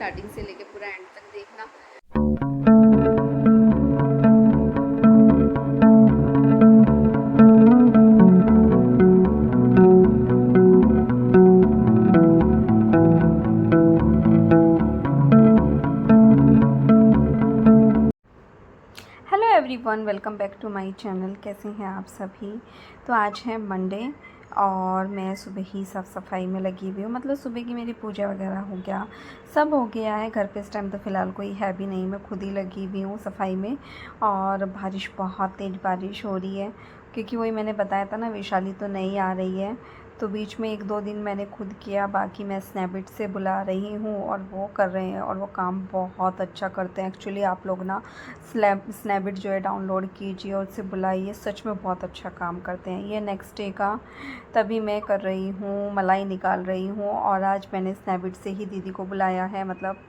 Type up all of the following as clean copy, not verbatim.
Starting से लेके पूरा एंड तक देखना। Hello everyone, welcome back to my channel. कैसे हैं आप सभी। तो आज है मंडे और मैं सुबह ही साफ़ सफाई में लगी हुई हूँ। मतलब सुबह की मेरी पूजा वगैरह हो गया, सब हो गया है। घर पे इस टाइम तो फ़िलहाल कोई है भी नहीं, मैं खुद ही लगी हुई हूँ सफाई में। और बारिश, बहुत तेज़ बारिश हो रही है, क्योंकि वही मैंने बताया था ना, वैशाली तो नहीं आ रही है। तो बीच में 1-2 दिन मैंने खुद किया, बाकी मैं स्नैपडील से बुला रही हूँ और वो कर रहे हैं और वो काम बहुत अच्छा करते हैं। एक्चुअली आप लोग ना स्नैपडील जो है डाउनलोड कीजिए और उससे बुलाइए, सच में बहुत अच्छा काम करते हैं। ये नेक्स्ट डे का तभी मैं कर रही हूँ, मलाई निकाल रही हूँ। और आज मैंने स्नैपडील से ही दीदी को बुलाया है, मतलब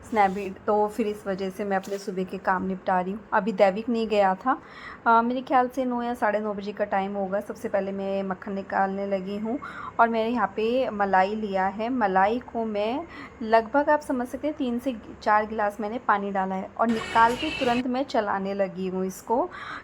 स्नैपडील, तो फिर इस वजह से मैं अपने सुबह के काम निपटा रही हूँ। अभी दैविक नहीं गया था। मेरे ख्याल से 9 या साढ़े 9 बजे का टाइम होगा। सबसे पहले मैं मक्खन निकालने लगी हूँ और मैंने यहाँ पे मलाई लिया है। मलाई को मैं लगभग, आप समझ सकते हैं, 3 से 4 गिलास मैंने पानी डाला है और निकाल के तुरंत मैं चलाने लगी हूँ इसको,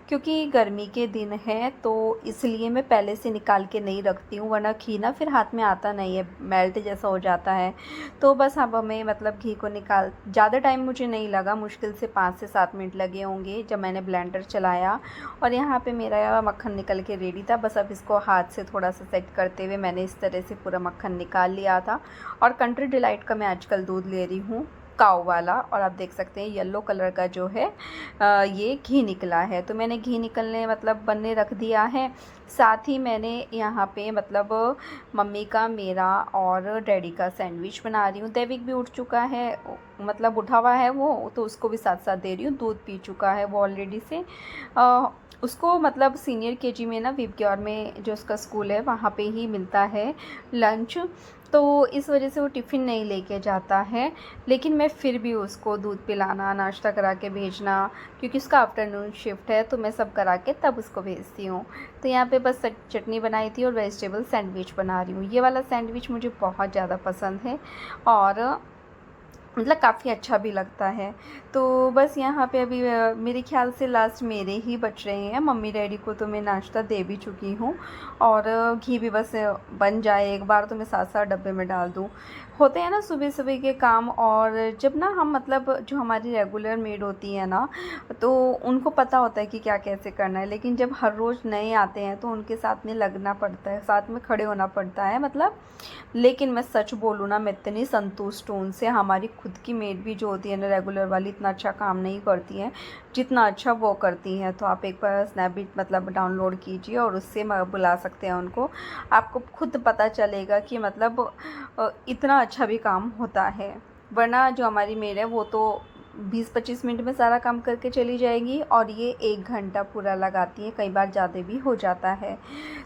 क्योंकि गर्मी के दिन है तो इसलिए मैं पहले से निकाल के नहीं रखती हूँ, वरना घी ना फिर हाथ में आता नहीं है, मेल्ट जैसा हो जाता है। तो बस अब हमें मतलब घी को निकाल, ज़्यादा टाइम मुझे नहीं लगा, मुश्किल से 5 से 7 मिनट लगे होंगे जब मैंने ब्लेंडर चलाया। और यहाँ पे मेरा मक्खन निकल के रेडी था। बस अब इसको हाथ से थोड़ा सा सेट करते हुए मैंने इस तरह से पूरा मक्खन निकाल लिया था। और कंट्री डिलाइट का मैं आजकल दूध ले रही हूँ, काव वाला। और आप देख सकते हैं येलो कलर का जो है ये घी निकला है। तो मैंने घी निकलने मतलब बनने रख दिया है। साथ ही मैंने यहाँ पे मतलब मम्मी का, मेरा और डैडी का सैंडविच बना रही हूँ। दैविक भी उठ चुका है, मतलब उठा हुआ है वो, तो उसको भी साथ साथ दे रही हूँ। दूध पी चुका है वो ऑलरेडी से। उसको मतलब सीनियर केजी में ना, विबग्योर में जो उसका स्कूल है वहाँ पे ही मिलता है लंच, तो इस वजह से वो टिफ़िन नहीं लेके जाता है। लेकिन मैं फिर भी उसको दूध पिलाना, नाश्ता करा के भेजना, क्योंकि उसका आफ्टरनून शिफ्ट है, तो मैं सब करा के तब उसको भेजती हूँ। तो यहाँ पे बस चटनी बनाई थी और वेजिटेबल सैंडविच बना रही हूँ। ये वाला सैंडविच मुझे बहुत ज़्यादा पसंद है और मतलब काफ़ी अच्छा भी लगता है। तो बस यहाँ पे अभी मेरे ख़्याल से लास्ट मेरे ही बच रहे हैं। मम्मी डैडी को तो मैं नाश्ता दे भी चुकी हूँ और घी भी बस बन जाए एक बार तो मैं 7-7 डब्बे में डाल दूँ। होते हैं ना सुबह सुबह के काम, और जब ना हम मतलब जो हमारी रेगुलर मेड होती है ना, तो उनको पता होता है कि क्या कैसे करना है। लेकिन जब हर रोज़ नए आते हैं तो उनके साथ में लगना पड़ता है, साथ में खड़े होना पड़ता है मतलब। लेकिन मैं सच बोलूँ ना, मैं इतनी संतुष्ट हूँ उनसे। हमारी खुद की मेड भी जो होती है ना रेगुलर वाली, इतना अच्छा काम नहीं करती हैं जितना अच्छा वो करती हैं। तो आप एक बार स्नैपडील मतलब डाउनलोड कीजिए और उससे बुला सकते हैं उनको। आपको खुद पता चलेगा कि मतलब इतना अच्छा भी काम होता है। वरना जो हमारी मेड है वो तो 20-25 मिनट में सारा काम करके चली जाएगी और ये 1 घंटा पूरा लगाती है, कई बार ज़्यादा भी हो जाता है।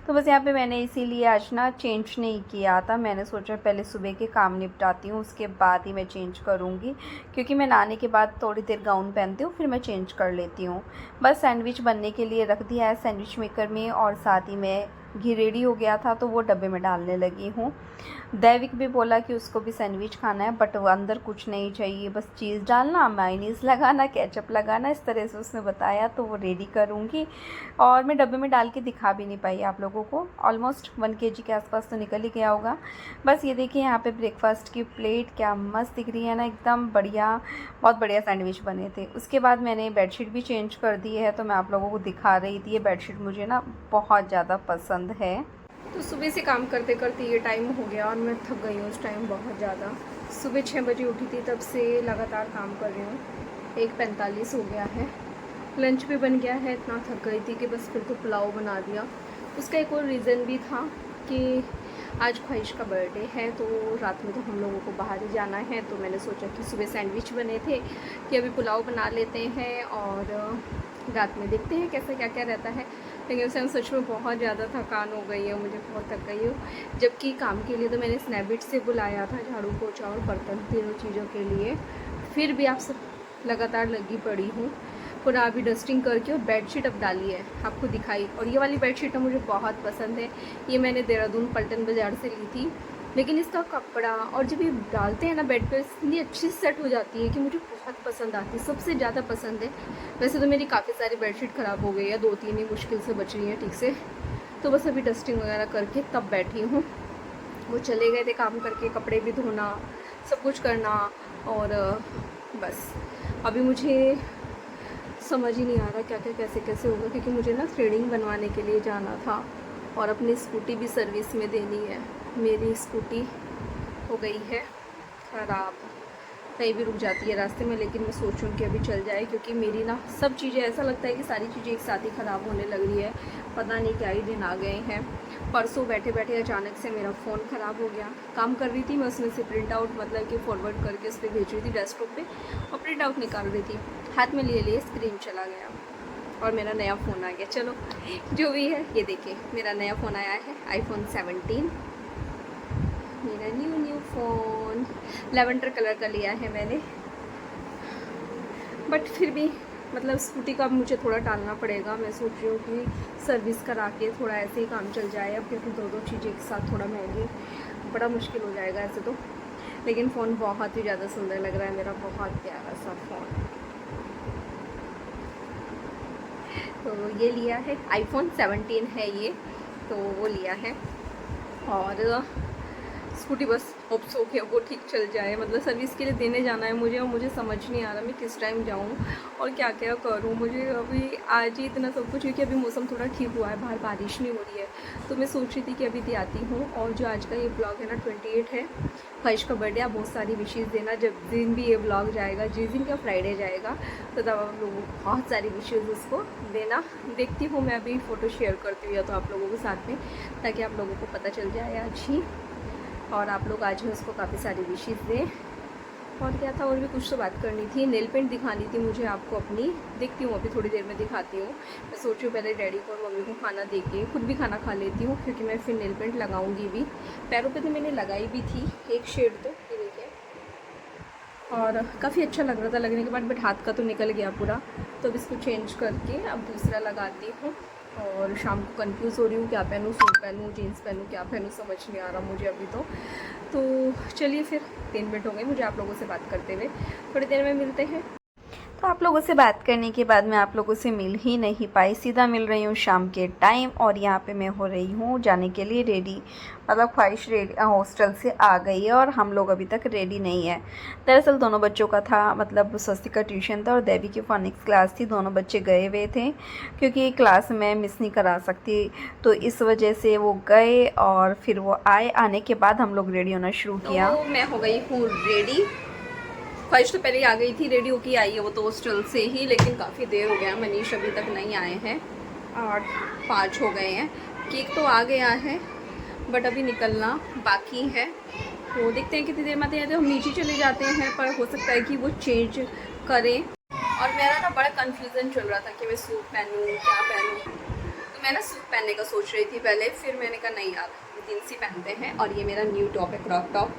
तो बस यहाँ पे मैंने इसीलिए आज ना चेंज नहीं किया था। मैंने सोचा पहले सुबह के काम निपटाती हूँ, उसके बाद ही मैं चेंज करूँगी, क्योंकि मैं नहाने के बाद थोड़ी देर गाउन पहनती हूँ, फिर मैं चेंज कर लेती हूँ। बस सैंडविच बनने के लिए रख दिया है सैंडविच मेकर में, और साथ ही मैं घी रेडी हो गया था तो वो डब्बे में डालने लगी हूँ। दैविक भी बोला कि उसको भी सैंडविच खाना है, बट वो अंदर कुछ नहीं चाहिए, बस चीज़ डालना, मायोनीज़ लगाना, केचप लगाना, इस तरह से उसने बताया। तो वो रेडी करूँगी और मैं डब्बे में डाल के दिखा भी नहीं पाई आप लोगों को। ऑलमोस्ट 1 केजी के आसपास तो निकल ही गया होगा। बस ये देखिए यहाँ पे ब्रेकफास्ट की प्लेट क्या मस्त दिख रही है ना, एकदम बढ़िया, बहुत बढ़िया सैंडविच बने थे। उसके बाद मैंने बेडशीट भी चेंज कर दी है, तो मैं आप लोगों को दिखा रही थी। ये बेडशीट मुझे ना बहुत ज़्यादा पसंद है। तो सुबह से काम करते करते ये टाइम हो गया और मैं थक गई हूँ उस टाइम बहुत ज़्यादा। सुबह 6 बजे उठी थी, तब से लगातार काम कर रही हूँ। 1:45 हो गया है, लंच भी बन गया है। इतना थक गई थी कि बस फिर तो पुलाव बना दिया। उसका एक और रीज़न भी था कि आज ख्वाहिश का बर्थडे है, तो रात में तो हम लोगों को बाहर ही जाना है। तो मैंने सोचा कि सुबह सैंडविच बने थे कि अभी पुलाव बना लेते हैं और रात में देखते हैं कैसा क्या क्या रहता है। लेकिन उस टाइम सच में बहुत ज़्यादा थकान हो गई है, मुझे बहुत थक गई हूँ। जबकि काम के लिए तो मैंने स्नैपडील से बुलाया था, झाड़ू पोछा और बर्तन, तीनों चीज़ों के लिए। फिर भी आप सब लगातार लगी पड़ी हूँ। पूरा अभी डस्टिंग करके और बेडशीट अब डाली है, आपको दिखाई। और ये वाली बेडशीट मुझे बहुत पसंद है, ये मैंने देहरादून पल्टन बाज़ार से ली थी। लेकिन इसका कपड़ा और जब ये डालते हैं ना बेड पे इतनी अच्छी सेट हो जाती है कि मुझे बहुत पसंद आती है, सबसे ज़्यादा पसंद है। वैसे तो मेरी काफ़ी सारी बेडशीट ख़राब हो गई है, 2-3 ही मुश्किल से बच रही हैं ठीक से। तो बस अभी डस्टिंग वगैरह करके तब बैठी हूँ। वो चले गए थे काम करके, कपड़े भी धोना, सब कुछ करना, और बस अभी मुझे समझ ही नहीं आ रहा क्या क्या कैसे कैसे होगा, क्योंकि मुझे ना थ्रेडिंग बनवाने के लिए जाना था और अपनी स्कूटी भी सर्विस में देनी है। मेरी स्कूटी हो गई है ख़राब, कहीं भी रुक जाती है रास्ते में, लेकिन मैं सोच रही हूँ कि अभी चल जाए, क्योंकि मेरी ना सब चीज़ें, ऐसा लगता है कि सारी चीज़ें एक साथ ही ख़राब होने लग रही है। पता नहीं क्या ही दिन आ गए हैं। परसों बैठे बैठे अचानक से मेरा फ़ोन ख़राब हो गया। काम कर रही थी मैं, उसमें से प्रिंट आउट मतलब कि फॉरवर्ड करके उस पर भेज रही थी डेस्कटॉप पे, और प्रिंट आउट निकाल रही थी, हाथ में लिए लिए स्क्रीन चला गया और मेरा नया फ़ोन आ गया। चलो जो भी है, ये देखिए मेरा नया फ़ोन आया है, iPhone 17, मेरा न्यू फ़ोन लेवेंडर कलर का लिया है मैंने। बट फिर भी मतलब स्कूटी का मुझे थोड़ा टालना पड़ेगा। मैं सोच रही हूँ कि सर्विस करा के थोड़ा ऐसे ही काम चल जाए अब, क्योंकि दो चीज़ें एक साथ थोड़ा महंगी, बड़ा मुश्किल हो जाएगा ऐसे तो। लेकिन फ़ोन बहुत ही ज़्यादा सुंदर लग रहा है मेरा, बहुत प्यारा सा फ़ोन। तो ये लिया है, iPhone 17 है ये, तो वो लिया है। और स्कूटी बस होप सो के वो ठीक चल जाए, मतलब सर्विस के लिए देने जाना है मुझे, और मुझे समझ नहीं आ रहा मैं किस टाइम जाऊँ और क्या क्या करूँ। मुझे अभी आज ही इतना सब कुछ, क्योंकि अभी मौसम थोड़ा ठीक हुआ है, बाहर बारिश नहीं हो रही है, तो मैं सोच रही थी कि अभी भी आती हूँ। और जो आज का ये ब्लॉग है ना 28 है, ख्वाहिश का बर्थडे, आप बहुत सारी विशेज़ देना। जब दिन भी ये ब्लॉग जाएगा, जिस दिन का फ्राइडे जाएगा, तो तब आप लोगों को बहुत सारी विशेज़ उसको देना। देखती हूँ मैं अभी फ़ोटो शेयर करती हूँ या तो आप लोगों के साथ में, ताकि आप लोगों को पता चल जाए आज ही, और आप लोग आज ही उसको काफ़ी सारी विशेज़ दें। और क्या था, और भी कुछ तो बात करनी थी, नेल पेंट दिखानी थी मुझे आपको अपनी, देखती हूँ अभी थोड़ी देर में दिखाती हूँ। मैं सोच रही हूँ पहले डैडी को और मम्मी को खाना दे के खुद भी खाना खा लेती हूँ, क्योंकि मैं फिर नेल पेंट लगाऊंगी भी। पैरों पे तो मैंने लगाई भी थी एक शेड, तो ये देखिए, और काफ़ी अच्छा लग रहा था लगने के बाद, बट हाथ का तो निकल गया पूरा, तो अब इसको चेंज करके अब दूसरा लगाती हूँ। और शाम को कंफ्यूज हो रही हूँ क्या पहनूँ, सूट पहनूँ, जीन्स पहनूँ, क्या पहनूँ, समझ नहीं आ रहा मुझे अभी तो चलिए फिर 3 मिनट हो गए मुझे आप लोगों से बात करते हुए, थोड़ी देर में मिलते हैं। तो आप लोगों से बात करने के बाद मैं आप लोगों से मिल ही नहीं पाई, सीधा मिल रही हूँ शाम के टाइम, और यहाँ पे मैं हो रही हूँ जाने के लिए रेडी। मतलब ख्वाहिश रेडी हॉस्टल से आ गई है और हम लोग अभी तक रेडी नहीं है। दरअसल दोनों बच्चों का था, मतलब स्वस्तिक का ट्यूशन था और देवी की फोनिक्स क्लास थी, दोनों बच्चे गए हुए थे, क्योंकि क्लास मैं मिस नहीं करा सकती, तो इस वजह से वो गए और फिर वो आए। आने के बाद हम लोग रेडी होना शुरू किया। तो मैं हो गई हूँ रेडी, ख्वाहिश तो पहले ही आ गई थी, रेडी होके आई है वो तो हॉस्टल से ही, लेकिन काफ़ी देर हो गया, मनीष अभी तक नहीं आए हैं, 8-5 हो गए हैं। केक तो आ गया है, बट अभी निकलना बाकी है, तो देखते हैं कितनी देर में आते हैं। तो हम नीचे चले जाते हैं, पर हो सकता है कि वो चेंज करें। और मेरा ना बड़ा कन्फ्यूज़न चल रहा था कि मैं सूट पहनूँ क्या पहनूँ, तो मैं ना सूट पहनने का सोच रही थी पहले, फिर मैंने कहा नहीं यार जीन्स ही पहनते हैं। और ये मेरा न्यू टॉप है, क्रॉप टॉप,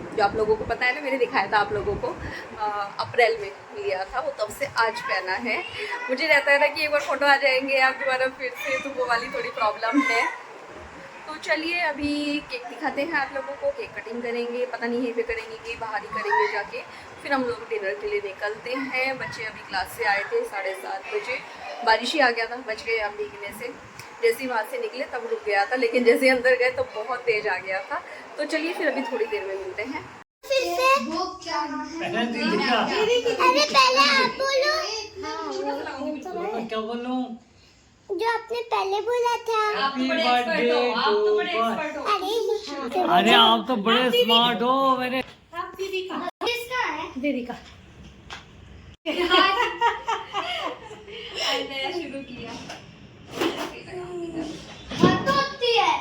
जो आप लोगों को पता है ना, मैंने दिखाया था आप लोगों को, अप्रैल में लिया था, वो तब से आज पहना है। मुझे रहता है ना कि एक बार फ़ोटो आ जाएंगे आप दोबारा फिर से, तो वो वाली थोड़ी प्रॉब्लम है। तो चलिए अभी केक दिखाते हैं आप लोगों को, केक कटिंग करेंगे, पता नहीं यहीं पे करेंगे कि बाहर ही करेंगे जाके, फिर हम लोग डिनर के लिए निकलते हैं। बच्चे अभी क्लास से आए थे 7:30 बजे, बारिश ही आ गया था, बच गए आप भीगने से। जैसे ही वहाँ से निकले तब रुक गया था, लेकिन जैसे ही अंदर गए तो बहुत तेज़ आ गया था। तो चलिए फिर अभी थोड़ी देर में मिलते हैं। अरे पहले आप बोलो। क्या बोलूं? जो आपने पहले बोला था। अरे आप तो बड़े स्मार्ट हो मेरे। किसका है? दीदी का नया शुरू किया, तो होती है।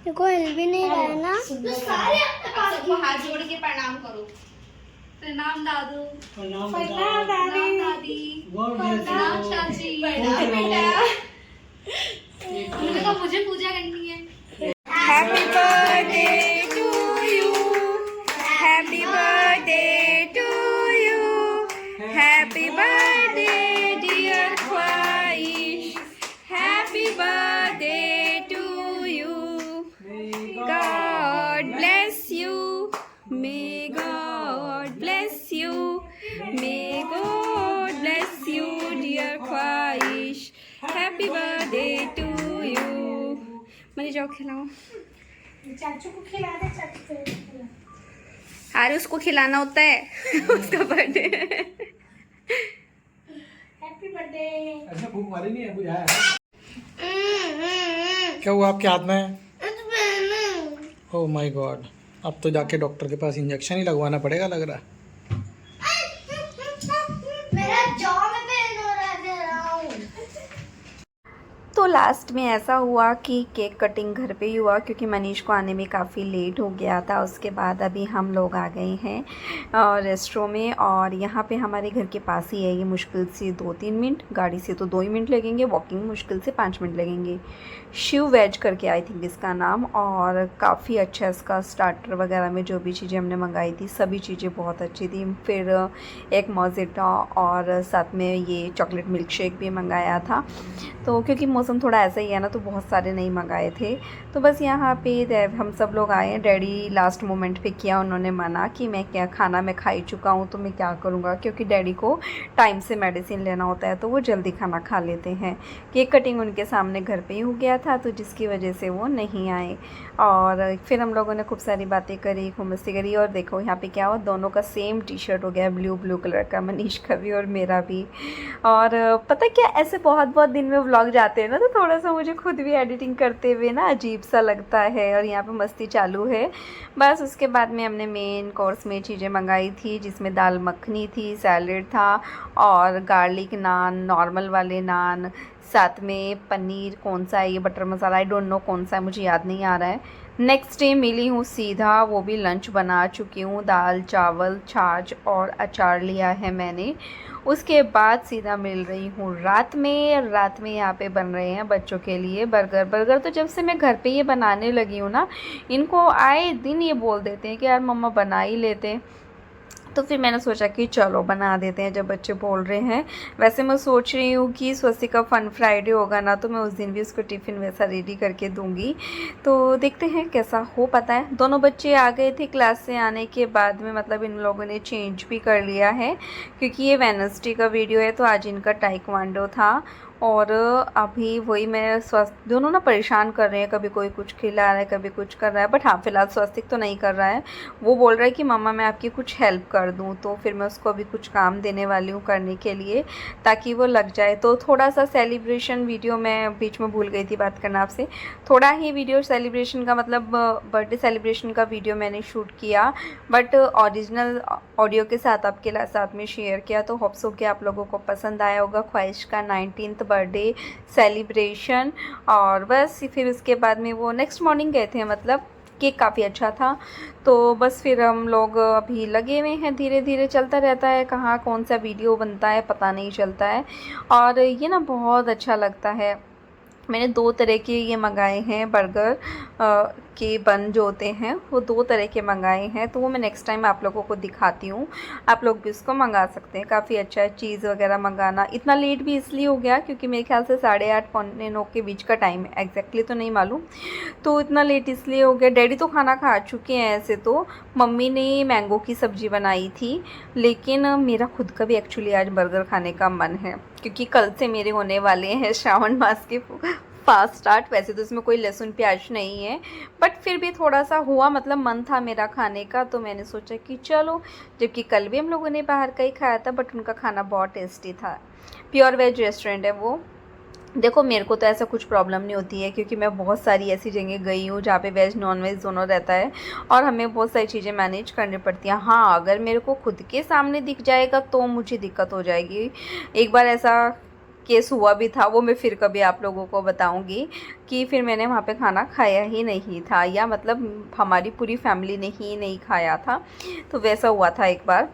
देखो हिल भी नहीं रहा है ना, तो सारे अपने पास सबको हाथ जोड़ के प्रणाम करो। प्रणाम दादू, प्रणाम दादी, प्रणाम चाची, प्रणाम बेटा। उन्होंने कहा मुझे पूजा करनी है। Happy birthday to you, happy birthday to you, happy birthday dear Khwahish, happy birthday to you. जाओ खिलाओ। चाचू को खिला दे, चाचू को खिला। अरे उसको खिलाना होता है उसका बर्थडे। Happy birthday. ऐसा भूख वाली नहीं है, कुछ आया है। क्या हुआ आपके हाथ में? ओह माय गॉड, अब तो जाके डॉक्टर के पास इंजेक्शन ही लगवाना पड़ेगा लग रहा है। मेरा जॉ में पेन हो रहा है, दे रहा हूँ। तो लास्ट में ऐसा हुआ कि केक कटिंग घर पे ही हुआ, क्योंकि मनीष को आने में काफ़ी लेट हो गया था। उसके बाद अभी हम लोग आ गए हैं रेस्टोरेंट में, और यहाँ पे हमारे घर के पास ही है ये। मुश्किल से 2-3 मिनट, गाड़ी से तो 2 ही मिनट लगेंगे, वॉकिंग मुश्किल से 5 मिनट लगेंगे। शिव वेज करके आई थिंक इसका नाम, और काफ़ी अच्छा इसका स्टार्टर वगैरह में जो भी चीज़ें हमने मंगाई थी सभी चीज़ें बहुत अच्छी थी। फिर एक मोजिटो और साथ में ये चॉकलेट मिल्क शेक भी मंगाया था। तो क्योंकि मौसम थोड़ा ऐसा ही है ना, तो बहुत सारे नहीं मंगाए थे। तो बस यहाँ पे हम सब लोग आए हैं। डैडी लास्ट मोमेंट पे किया उन्होंने मना कि मैं क्या खाना मैं खा ही चुका हूँ, तो मैं क्या करूँगा, क्योंकि डैडी को टाइम से मेडिसिन लेना होता है, तो वो जल्दी खाना खा लेते हैं। केक कटिंग उनके सामने घर पे ही हो गया था, तो जिसकी वजह से वो नहीं आए। और फिर हम लोगों ने खूब सारी बातें करी, खूब मस्ती करी। और देखो यहाँ पे क्या हुआ, दोनों का सेम टी शर्ट हो गया, ब्लू कलर का, मनीष का भी और मेरा भी। और पता क्या, ऐसे बहुत दिन में व्लॉग जाते हैं ना, तो थोड़ा सा मुझे खुद भी एडिटिंग करते हुए ना अजीब सा लगता है। और यहाँ पे मस्ती चालू है बस। उसके बाद में हमने मेन कोर्स में चीज़ें मंगाई थी, जिसमें दाल मखनी थी, सैलेड था और गार्लिक नान, नॉर्मल वाले नान, साथ में पनीर कौन सा है ये, butter masala, I don't know कौन सा है, मुझे याद नहीं आ रहा है। नेक्स्ट डे मिली हूँ सीधा, वो भी लंच बना चुकी हूँ, दाल चावल छाछ और अचार लिया है मैंने। उसके बाद सीधा मिल रही हूँ रात में यहाँ पे बन रहे हैं बच्चों के लिए बर्गर। तो जब से मैं घर पे ये बनाने लगी हूँ ना, इनको आए दिन ये बोल देते हैं कि यार मम्मा बना ही लेते। तो फिर मैंने सोचा कि चलो बना देते हैं जब बच्चे बोल रहे हैं। वैसे मैं सोच रही हूँ कि स्वस्तिक का फन फ्राइडे होगा ना, तो मैं उस दिन भी उसको टिफ़िन वैसा रेडी करके दूँगी। तो देखते हैं कैसा हो पाता है। दोनों बच्चे आ गए थे क्लास से आने के बाद में, मतलब इन लोगों ने चेंज भी कर लिया है, क्योंकि ये वेडनेसडे का वीडियो है, तो आज इनका टाइक्वांडो था। और अभी वही मैं स्वस्थ दोनों ना परेशान कर रहे हैं, कभी कोई कुछ खिला रहा है, कभी कुछ कर रहा है। बट हाँ, फिलहाल स्वस्तिक तो नहीं कर रहा है। वो बोल रहा है कि मम्मा मैं आपकी कुछ हेल्प कर दूँ, तो फिर मैं उसको अभी कुछ काम देने वाली हूँ करने के लिए, ताकि वो लग जाए। तो थोड़ा सा सेलिब्रेशन वीडियो मैं बीच में भूल गई थी बात करना आपसे, थोड़ा ही वीडियो सेलिब्रेशन का, मतलब बर्थडे सेलिब्रेशन का वीडियो मैंने शूट किया, बट ओरिजिनल ऑडियो के साथ आपके साथ में शेयर किया। तो होप सो कि आप लोगों को पसंद आया होगा ख्वाहिश का 19th बर्थडे सेलिब्रेशन। और बस फिर उसके बाद में वो नेक्स्ट मॉर्निंग गए थे, मतलब केक काफ़ी अच्छा था। तो बस फिर हम लोग अभी लगे हुए हैं, धीरे धीरे चलता रहता है, कहाँ कौन सा वीडियो बनता है पता नहीं चलता है। और ये ना बहुत अच्छा लगता है। मैंने 2 तरह के ये मंगाए हैं बर्गर के बन जो होते हैं, वो 2 तरह के मंगाए हैं, तो वो मैं नेक्स्ट टाइम आप लोगों को दिखाती हूँ। आप लोग भी उसको मंगा सकते हैं, काफ़ी अच्छा है। चीज़ वगैरह मंगाना इतना लेट भी इसलिए हो गया क्योंकि मेरे ख्याल से 8:30 पौने 9 के बीच का टाइम है, एग्जैक्टली तो नहीं मालूम। तो इतना लेट इसलिए हो गया। डैडी तो खाना खा चुके हैं ऐसे तो, मम्मी ने मैंगो की सब्ज़ी बनाई थी, लेकिन मेरा खुद का भी एक्चुअली आज बर्गर खाने का मन है, क्योंकि कल से मेरे होने वाले हैं श्रावण मास के फास्ट स्टार्ट। वैसे तो इसमें कोई लहसुन प्याज नहीं है, बट फिर भी थोड़ा सा हुआ, मतलब मन था मेरा खाने का, तो मैंने सोचा कि चलो। जबकि कल भी हम लोगों ने बाहर का ही खाया था, बट उनका खाना बहुत टेस्टी था। प्योर वेज रेस्टोरेंट है वो। देखो मेरे को तो ऐसा कुछ प्रॉब्लम नहीं होती है, क्योंकि मैं बहुत सारी ऐसी जगह गई हूँ जहाँ पे वेज नॉन वेज दोनों रहता है, और हमें बहुत सारी चीज़ें मैनेज करनी पड़ती हैं। हाँ, अगर मेरे को खुद के सामने दिख जाएगा तो मुझे दिक्कत हो जाएगी। एक बार ऐसा केस हुआ भी था, वो मैं फिर कभी आप लोगों को बताऊंगी, कि फिर मैंने वहाँ पे खाना खाया ही नहीं था, या मतलब हमारी पूरी फैमिली ने ही नहीं खाया था। तो वैसा हुआ था एक बार,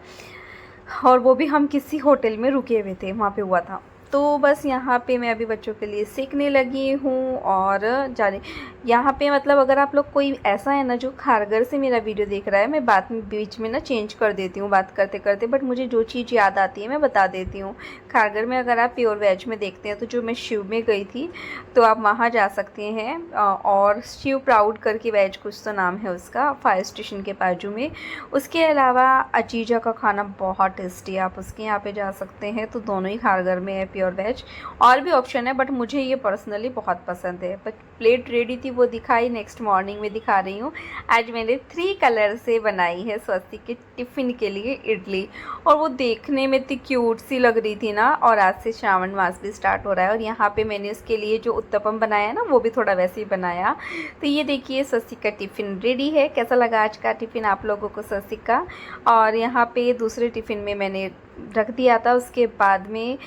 और वो भी हम किसी होटल में रुके हुए थे, वहाँ पे हुआ था। तो बस यहाँ पे मैं अभी बच्चों के लिए सीखने लगी हूँ। और जाने यहाँ पे मतलब अगर आप लोग कोई ऐसा है ना जो खारगर से मेरा वीडियो देख रहा है, मैं बात में बीच में ना चेंज कर देती हूँ बात करते करते, बट मुझे जो चीज़ याद आती है मैं बता देती हूँ। खारगर में अगर आप प्योर वेज में देखते हैं, तो जो मैं शिव में गई थी, तो आप वहाँ जा सकते हैं। और शिव प्राउड करके वेज कुछ तो नाम है उसका, फायर स्टेशन के बाजू में। उसके अलावा अजीजा का खाना बहुत टेस्टी है, आप उसके यहाँ पे जा सकते हैं। तो दोनों ही खारगर में है, प्योर वेज। और भी ऑप्शन है बट मुझे ये पर्सनली बहुत पसंद है। बट प्लेट रेडी थी वो दिखाई, नेक्स्ट मॉर्निंग में दिखा रही हूँ। आज मैंने 3 कलर से बनाई है स्वस्तिक के टिफ़िन के लिए इडली, और वो देखने में इतनी क्यूट सी लग रही थी ना। और आज से श्रावण मास भी स्टार्ट हो रहा है और यहाँ पे मैंने उसके लिए जो उत्तपम बनाया ना वो भी थोड़ा वैसे ही बनाया। तो ये देखिए स्वस्तिक का टिफ़िन रेडी है। कैसा लगा आज का टिफ़िन आप लोगों को स्वस्तिक का? और यहाँ पे दूसरे टिफ़िन में मैंने रख दिया था। उसके बाद में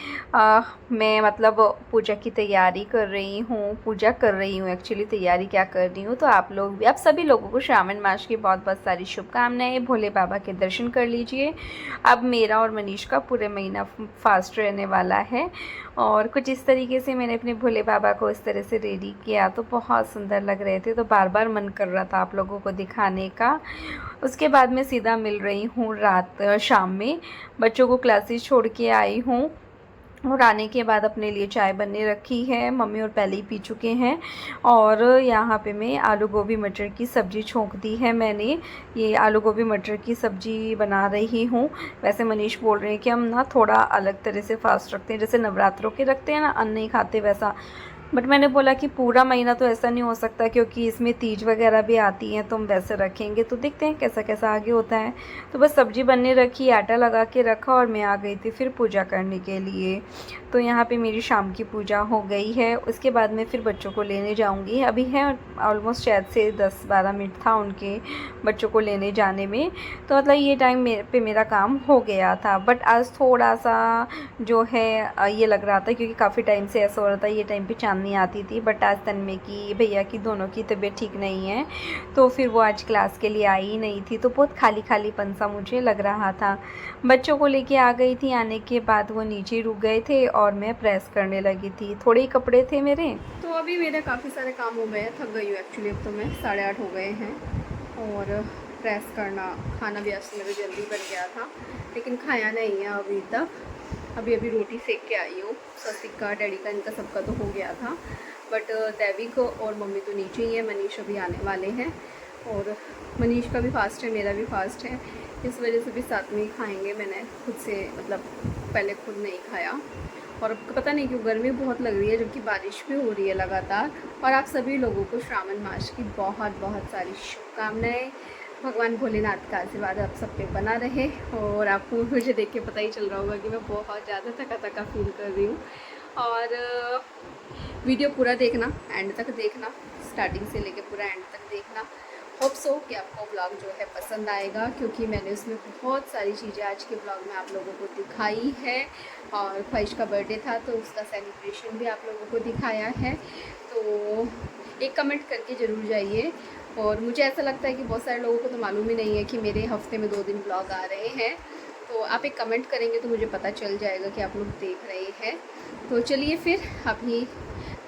मैं मतलब पूजा की तैयारी कर रही हूँ, पूजा कर रही हूँ एक्चुअली, तैयारी क्या कर रही हूँ। तो आप लोग भी, आप सभी लोगों को श्रावण मास की बहुत बहुत सारी शुभकामनाएं। भोले बाबा के दर्शन कर लीजिए। अब मेरा और मनीष का पूरे महीना फास्ट रहने वाला है। और कुछ इस तरीके से मैंने अपने भोले बाबा को इस तरह से रेडी किया, तो बहुत सुंदर लग रहे थे। तो बार बार मन कर रहा था आप लोगों को दिखाने का। उसके बाद मैं सीधा मिल रही हूँ शाम में। बच्चों को क्लासेस छोड़ के आई हूँ और आने के बाद अपने लिए चाय बनने रखी है। मम्मी और पहले ही पी चुके हैं। और यहाँ पे मैं आलू गोभी मटर की सब्ज़ी छोंक दी है मैंने। ये आलू गोभी मटर की सब्ज़ी बना रही हूँ। वैसे मनीष बोल रहे हैं कि हम ना थोड़ा अलग तरह से फास्ट रखते हैं, जैसे नवरात्रों के रखते हैं ना, अन्न नहीं खाते वैसा। बट मैंने बोला कि पूरा महीना तो ऐसा नहीं हो सकता क्योंकि इसमें तीज वगैरह भी आती हैं, तो हम वैसे रखेंगे। तो देखते हैं कैसा कैसा आगे होता है। तो बस सब्ज़ी बनने रखी, आटा लगा के रखा और मैं आ गई थी फिर पूजा करने के लिए। तो यहाँ पे मेरी शाम की पूजा हो गई है। उसके बाद में फिर बच्चों को लेने जाऊँगी। अभी है ऑलमोस्ट शायद से 10-12 मिनट था उनके बच्चों को लेने जाने में। तो मतलब ये टाइम पे मेरा काम हो गया था। बट आज थोड़ा सा जो है ये लग रहा था क्योंकि काफ़ी टाइम से ऐसा हो रहा था ये टाइम पे चांदनी आती थी। बट आज तन्मय की, भैया की, दोनों की तबीयत ठीक नहीं है, तो फिर वो आज क्लास के लिए आई ही नहीं थी। तो बहुत खाली खालीपन सा मुझे लग रहा था। बच्चों को लेके आ गई थी। आने के बाद वो नीचे रुक गए थे और मैं प्रेस करने लगी थी। थोड़े ही कपड़े थे मेरे। तो अभी मेरे काफ़ी सारे काम हो गए, थक गई हूँ एक्चुअली। अब तो मैं 8:30 हो गए हैं और प्रेस करना, खाना भी आज मेरा जल्दी बन गया था लेकिन खाया नहीं है अभी तक। अभी रोटी सेक के आई हूँ। स्वस्तिक का, डैडी का, इनका सबका तो हो गया था। बट दैविक और मम्मी तो नीचे ही है। मनीष अभी आने वाले हैं और मनीष का भी फास्ट है, मेरा भी फास्ट है। इस वजह से भी साथ में ही खाएंगे। मैंने खुद से मतलब पहले खुद नहीं खाया। और अब पता नहीं क्यों गर्मी बहुत लग रही है, जबकि बारिश भी हो रही है लगातार। और आप सभी लोगों को श्रावण मास की बहुत बहुत सारी शुभकामनाएँ। भगवान भोलेनाथ का आशीर्वाद आप सब पे बना रहे। और आपको मुझे देख के पता ही चल रहा होगा कि मैं बहुत ज़्यादा थका फील कर रही हूँ। और वीडियो पूरा देखना, एंड तक देखना, स्टार्टिंग से लेके पूरा एंड तक देखना। होप सो कि आपको ब्लॉग जो है पसंद आएगा, क्योंकि मैंने उसमें बहुत सारी चीज़ें आज के ब्लॉग में आप लोगों को दिखाई है। और ख्वाहिश का बर्थडे था तो उसका सेलिब्रेशन भी आप लोगों को दिखाया है। तो एक कमेंट करके ज़रूर जाइए। और मुझे ऐसा लगता है कि बहुत सारे लोगों को तो मालूम ही नहीं है कि मेरे हफ्ते में 2 दिन ब्लॉग आ रहे हैं। तो आप एक कमेंट करेंगे तो मुझे पता चल जाएगा कि आप लोग देख रहे हैं। तो चलिए फिर अभी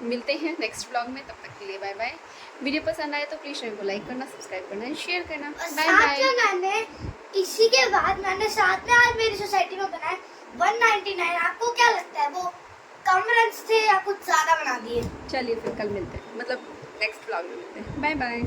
मिलते हैं नेक्स्ट ब्लॉग में। तब तक के लिए बाय बाय। वीडियो पसंद आए तो प्लीज़ चैनल को लाइक करना, सब्सक्राइब करना, शेयर करना। Bye bye. मैंने इसी के बाद मैंने साथ में आज मेरी सोसाइटी में बनाए 199। आपको क्या लगता है वो कम रन्स थे या कुछ ज़्यादा बना दिए? चलिए फिर कल मिलते हैं, मतलब नेक्स्ट ब्लॉग में मिलते हैं। Bye bye.